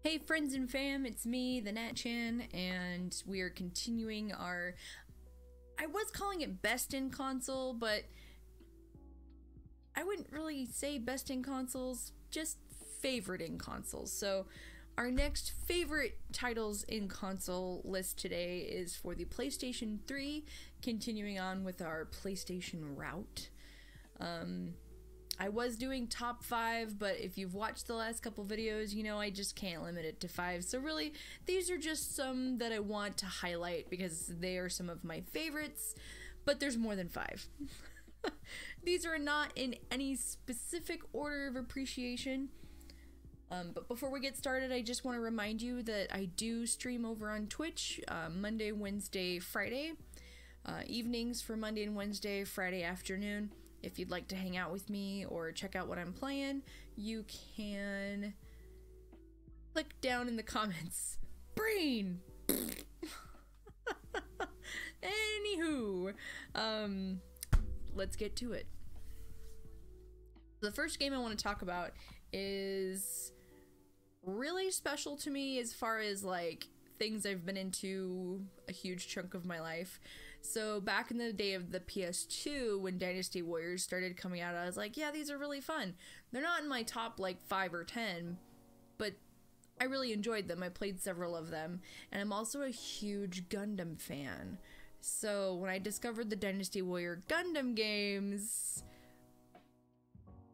Hey friends and fam, it's me, the Nat-chan, and we are continuing our... I was calling it best in console, but I wouldn't really say best in consoles, just favorite in consoles. So our next favorite titles in console list today is for the PlayStation 3, continuing on with our PlayStation route. I was doing top 5, but if you've watched the last couple videos, you know I just can't limit it to 5. So really, these are just some that I want to highlight because they are some of my favorites, but there's more than 5. These are not in any specific order of appreciation. But before we get started, I just want to remind you that I do stream over on Twitch Monday, Wednesday, Friday. Evenings for Monday and Wednesday, Friday afternoon. If you'd like to hang out with me or check out what I'm playing, you can click down in the comments. Brain! Anywho, let's get to it. The first game I want to talk about is really special to me as far as like things I've been into a huge chunk of my life. So back in the day of the PS2, when Dynasty Warriors started coming out, I was like, yeah, these are really fun. They're not in my top like 5 or 10, but I really enjoyed them. I played several of them, and I'm also a huge Gundam fan. So when I discovered the Dynasty Warrior Gundam games,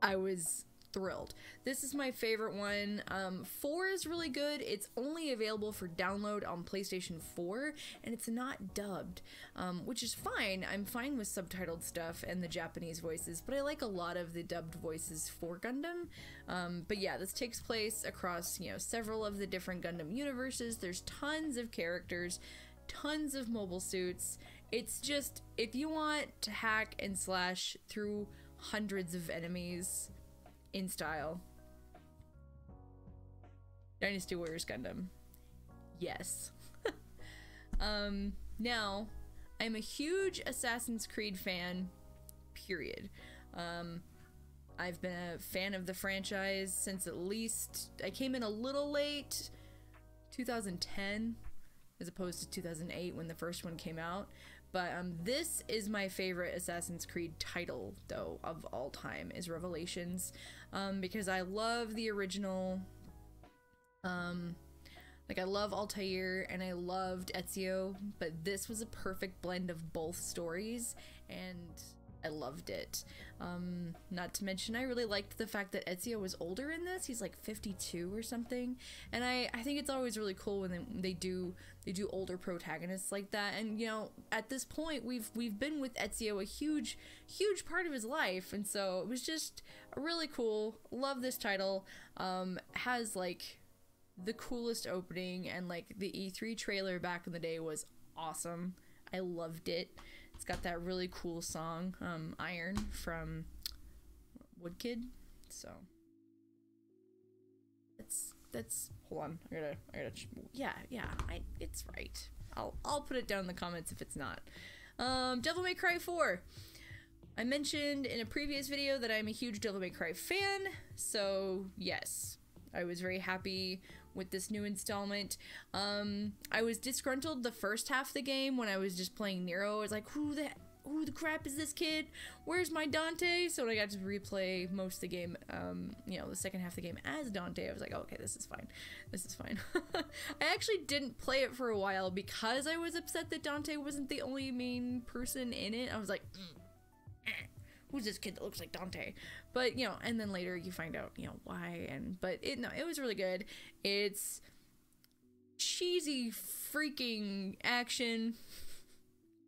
I was thrilled. This is my favorite one. 4 is really good. It's only available for download on PlayStation 4, and it's not dubbed, which is fine. I'm fine with subtitled stuff and the Japanese voices, but I like a lot of the dubbed voices for Gundam. But yeah, this takes place across, you know, several of the different Gundam universes. There's tons of characters, tons of mobile suits. It's just, if you want to hack and slash through hundreds of enemies in style, Dynasty Warriors Gundam. Yes. Now, I'm a huge Assassin's Creed fan, period. I've been a fan of the franchise since at least, I came in a little late, 2010, as opposed to 2008 when the first one came out. But this is my favorite Assassin's Creed title, though, of all time, is Revelations, because I love the original. Like, I love Altair and I loved Ezio, but this was a perfect blend of both stories, and I loved it. Not to mention, I really liked the fact that Ezio was older in this. He's like 52 or something, and I think it's always really cool when they do older protagonists like that. And you know, at this point, we've been with Ezio a huge part of his life, and so it was just really cool. Love this title. Has like the coolest opening, and like the E3 trailer back in the day was awesome. I loved it. It's got that really cool song, Iron, from Woodkid. So that's hold on, I gotta yeah, it's right. I'll put it down in the comments if it's not. Devil May Cry 4. I mentioned in a previous video that I'm a huge Devil May Cry fan, so yes, I was very happy with this new installment. I was disgruntled the first half of the game when I was just playing Nero. I was like, who the crap is this kid? Where's my Dante? So when I got to replay most of the game, you know, the second half of the game as Dante, I was like, oh, okay, this is fine. This is fine. I actually didn't play it for a while because I was upset that Dante wasn't the only main person in it. I was like, who's this kid that looks like Dante? But, you know, and then later you find out, you know, why. But it was really good. It's cheesy freaking action,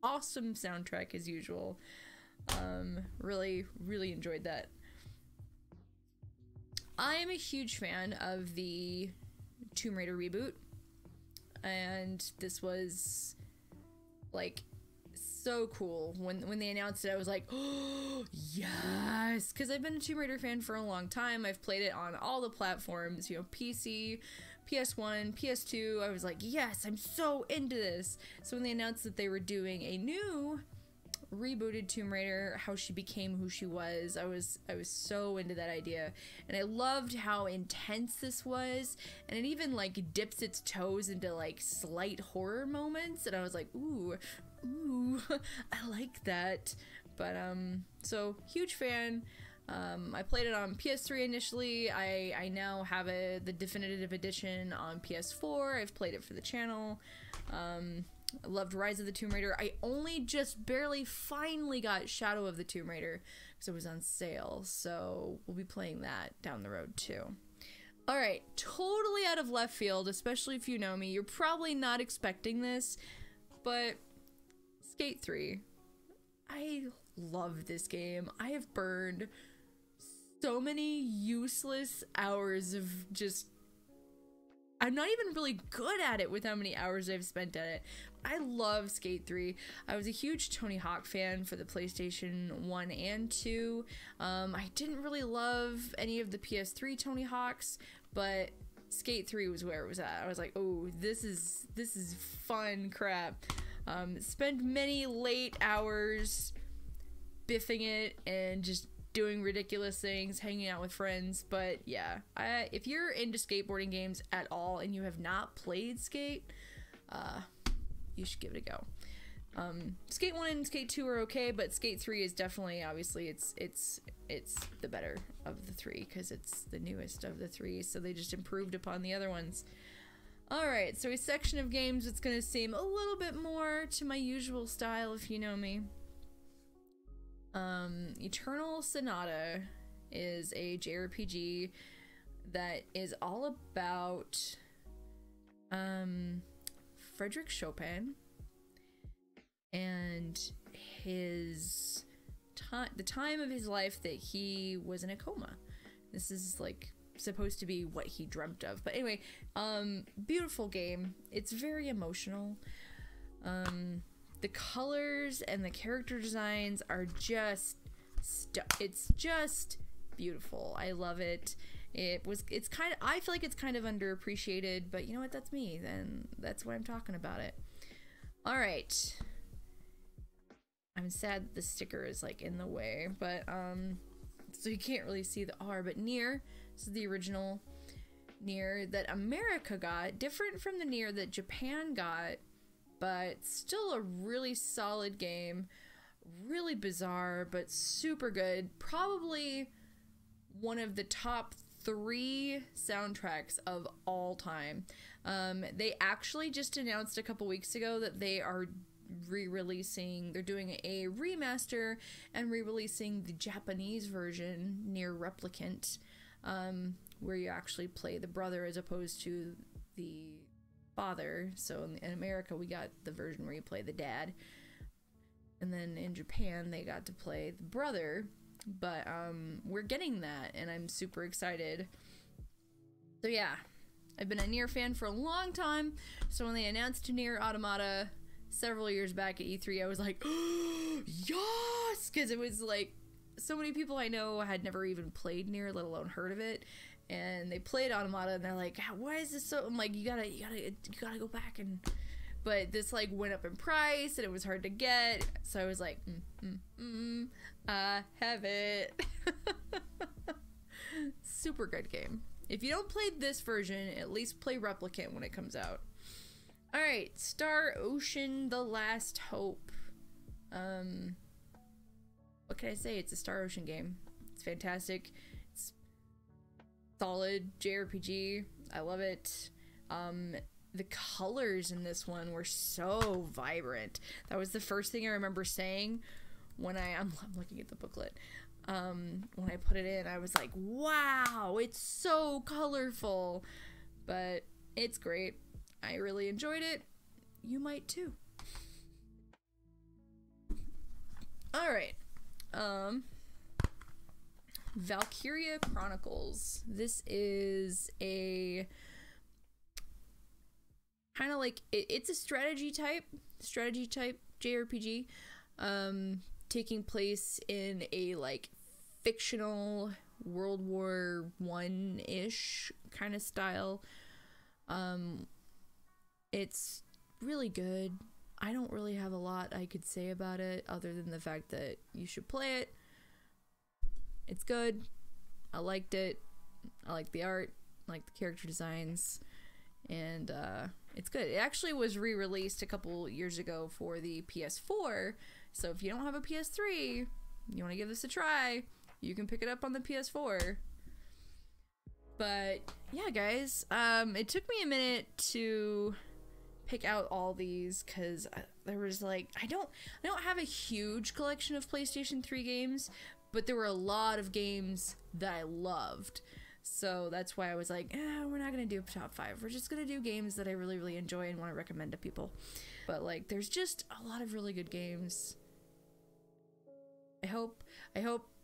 awesome soundtrack as usual. Really enjoyed that. I am a huge fan of the Tomb Raider reboot, and this was like so cool. When they announced it, I was like, oh yes, because I've been a Tomb Raider fan for a long time. I've played it on all the platforms, you know, PC, PS1, PS2. I was like, yes, I'm so into this. So when they announced that they were doing a new rebooted Tomb Raider, how she became who she was. I was so into that idea, and I loved how intense this was, and it even like dips its toes into like slight horror moments, and I was like, ooh, I like that. But so huge fan. I played it on PS3 initially. I now have the definitive edition on PS4. I've played it for the channel. I loved Rise of the Tomb Raider. I only just barely finally got Shadow of the Tomb Raider because it was on sale, so we'll be playing that down the road too. Alright, totally out of left field, especially if you know me. You're probably not expecting this, but Skate 3. I love this game. I have burned so many useless hours of just... I'm not even really good at it with how many hours I've spent at it. I love Skate 3. I was a huge Tony Hawk fan for the PlayStation 1 and 2. I didn't really love any of the PS3 Tony Hawks, but Skate 3 was where it was at. I was like, oh, this is fun crap. Spent many late hours biffing it and just doing ridiculous things, hanging out with friends. But yeah, if you're into skateboarding games at all and you have not played Skate, you should give it a go. Skate 1 and Skate 2 are okay, but Skate 3 is definitely, obviously, it's the better of the three because it's the newest of the three, so they just improved upon the other ones. Alright, so a section of games that's gonna seem a little bit more to my usual style if you know me. Eternal Sonata is a JRPG that is all about Frederick Chopin and the time of his life that he was in a coma. This is like supposed to be what he dreamt of, but anyway, beautiful game. It's very emotional. The colors and the character designs are just it's just beautiful. I love it. I feel like it's kind of underappreciated, but you know what, that's me, then that's why I'm talking about it. All right, I'm sad the sticker is like in the way, but so you can't really see the R, but NieR, this is the original NieR that America got, different from the NieR that Japan got, but still a really solid game. Really bizarre, but super good. Probably one of the top 3 soundtracks of all time. They actually just announced a couple weeks ago that they are re-releasing, they're doing a remaster and re-releasing the Japanese version, NieR Replicant, where you actually play the brother as opposed to the father. So in America we got the version where you play the dad, and then in Japan they got to play the brother, but we're getting that and I'm super excited. So yeah, I've been a NieR fan for a long time, so when they announced NieR Automata several years back at E3, I was like, oh, yes, because it was like so many people I know had never even played NieR, let alone heard of it, and they played Automata and they're like, why is this so, I'm like, you gotta go back, and but this like went up in price and it was hard to get, so I was like, I have it. Super good game. If you don't play this version, at least play Replicant when it comes out. Alright, Star Ocean: The Last Hope. What can I say? It's a Star Ocean game. It's fantastic. It's solid JRPG. I love it. The colors in this one were so vibrant. That was the first thing I remember saying when I'm looking at the booklet. When I put it in, I was like, wow, it's so colorful. But it's great. I really enjoyed it. You might too. Alright. Valkyria Chronicles. This is a kind of like, it's a strategy type JRPG, taking place in a like fictional World War I-ish kind of style. It's really good. I don't really have a lot I could say about it other than the fact that you should play it. It's good. I liked it. I like the art. I like the character designs. And it's good. It actually was re-released a couple years ago for the PS4. So if you don't have a PS3, you want to give this a try, you can pick it up on the PS4. But yeah, guys, it took me a minute to pick out all these because there was like I don't have a huge collection of PlayStation 3 games, but there were a lot of games that I loved. So that's why I was like, we're not gonna do a top 5. We're just gonna do games that I really, really enjoy and want to recommend to people. But like, there's just a lot of really good games. I hope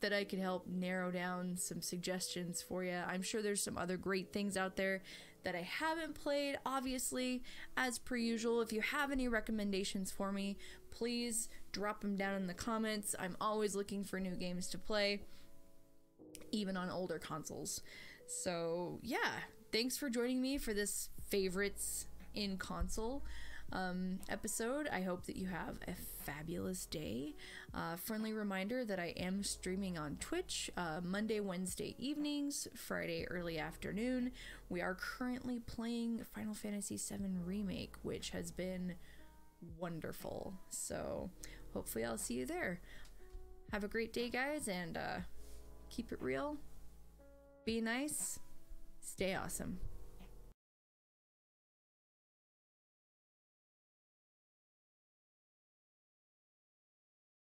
that I can help narrow down some suggestions for you. I'm sure there's some other great things out there that I haven't played, obviously, as per usual. If you have any recommendations for me, please drop them down in the comments. I'm always looking for new games to play, even on older consoles. So yeah, thanks for joining me for this favorites in console episode. I hope that you have a fabulous day. Friendly reminder that I am streaming on Twitch Monday, Wednesday evenings, Friday early afternoon. We are currently playing Final Fantasy VII Remake, which has been wonderful. So hopefully I'll see you there. Have a great day, guys, and keep it real, be nice, stay awesome.